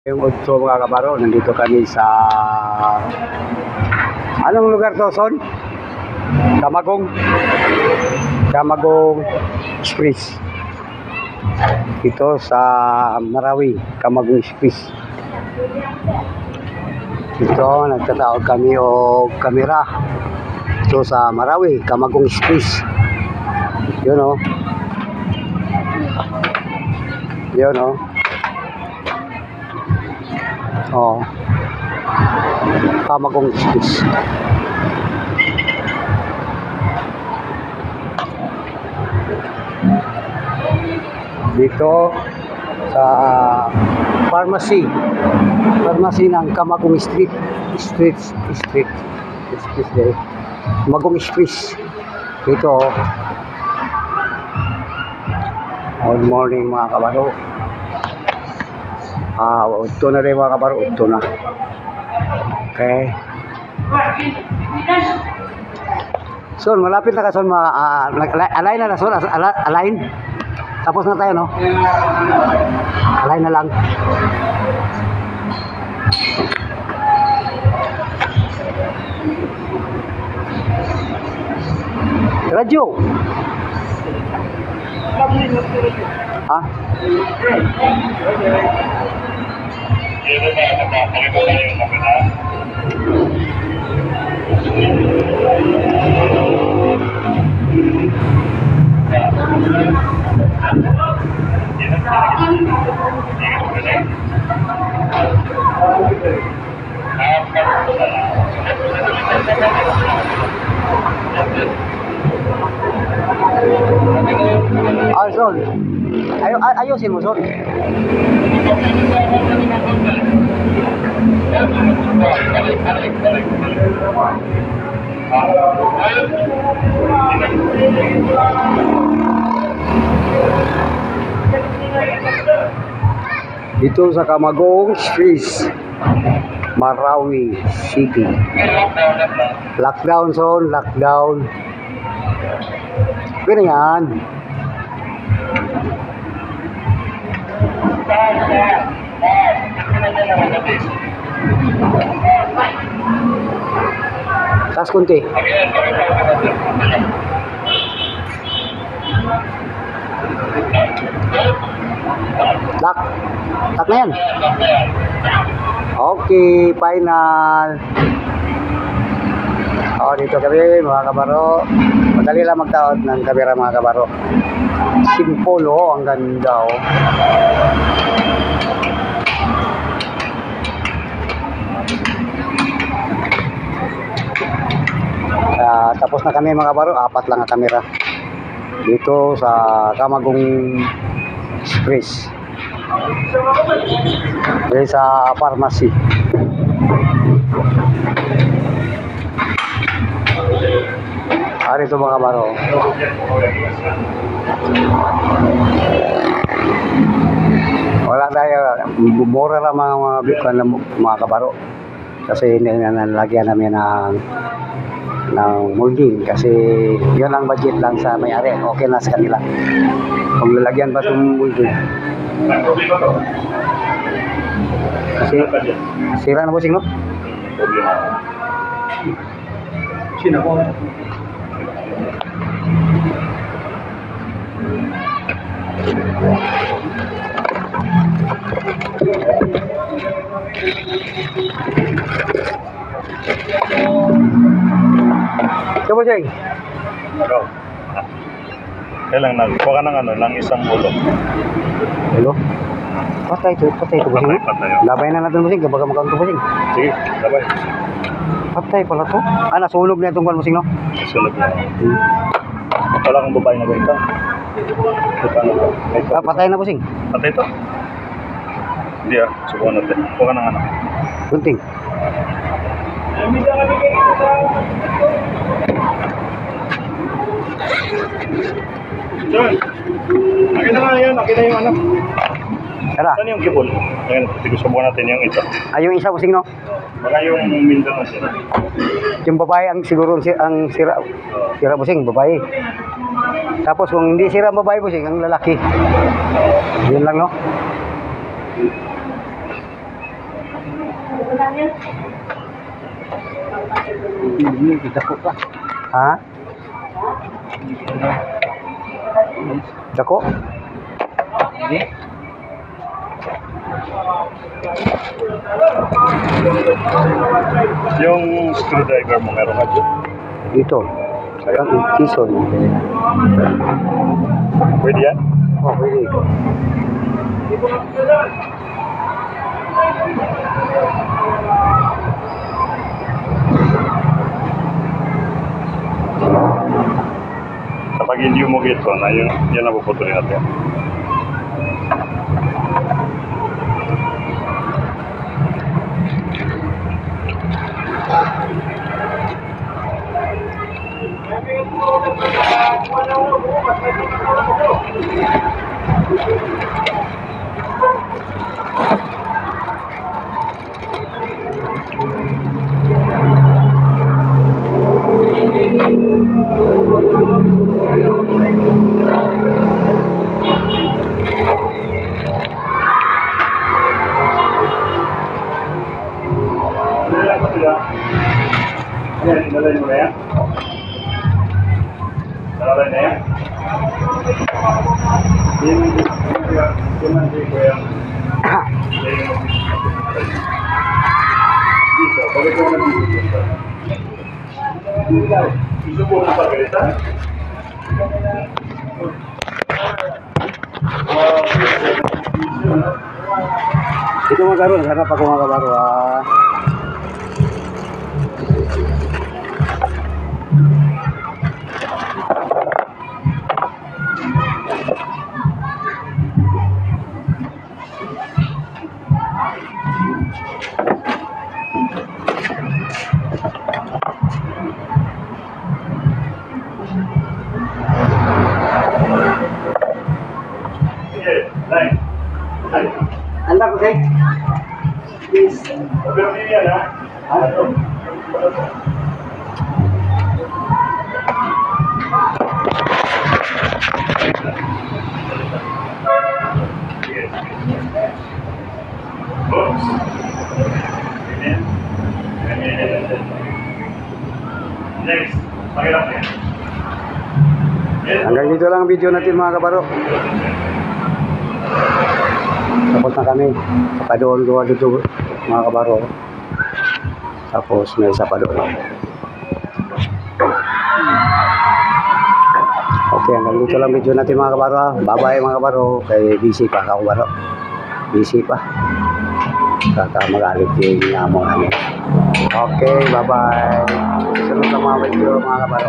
Yung Utso mga kabaro, nandito kami sa anong lugar to, Son? Camagong Express. Ito sa Marawi, Camagong Express. Ito, nagtatawag kami o kamera. Ito sa Marawi, Camagong Express. Yun o. Yun o. Oh. Camagong Express. Dito sa pharmacy ng Camagong Street. Camagong Express. Dito. Good morning mga kabaro. Udto na rin mga kabaro, udto na. Okay. Son, malapit na ka, Son. Align na, Son. Align. Tapos na tayo, no? Align na lang. Radyo. Ha? Son. Ayusin mo, Son. Dito sa Camagong Street, Marawi City. Lockdown, Son. Lockdown. Pwede yan. Tas kunti. Lock na yan. Okay, final. Dito kami mga kabaro. Madali lang magtaot ng kamera mga kabaro. Simple, ang ganda, tapos na kami mga kabaro, 4 lang ang kamera dito sa Camagong Express. Dito sa pharmacy. Dito mga kabaro. Wala tayo, mura lang mga kabaro. Kasi nalagyan namin ng molding kasi yun ang budget lang sa may-ari. Okay na sa kanila. Kung lalagyan ba itong molding. Kasi sira na po sing, no? Sino po? Coba cek. Bro. Kailang nagkuha ka ng isang bulok. Hello? Patay ito busing. Patay. Labay na natin busing, kapag magkakaroon ito busing. Sige, labay. Patay pala ito. Nasunog na itong busing, no? Nasunog na. Wala kang babae na ganito. Patay na busing. Patay ito? Hindi subukan natin. Kuha ka ng ano. Gunting. John, akin na nga yan. Akin na yung ano. Tara. Saan yung kibol? Ayan, subukan natin yung isa. Yung isa busing, no? Baka yung Mindanao sila. Yung babae ang siguro ang sira busing, babae. Tapos kung hindi sira ang babae busing, ang lalaki. Yun lang, no? Dako ka. Ha? Dako? Yung screwdriver mo meron ka dyan? Dito. Ang tison. Pwede yan? Oh, pwede. Kapag hindi mo get ko, na yun ang puputulin natin. Ayan, inalay mo na yan? Inalay na yan? Yung mandi ko yan. Dito, bakit ko naman dito? Gusto po ng pagkalitan? Ito mga karo, sarap ako mga kabaro. Sige, line. Anda ko kay? Please. Pero hindi yan, ha? Ano? Oops. Amen. Amen. Next. Pakilap yan. Hanggang dito lang ang video natin mga kabaro. Tapos na kami sa padoon doon dito mga kabaro. Tapos may isa pa doon. Okay, hanggang dito lang video natin mga kabaro. Bye bye mga kabaro. Kay busy pa ako kabaro. Busy pa. Kakamagalit yung amo namin. Okay, bye bye. Sunod na mga video mga kabaro.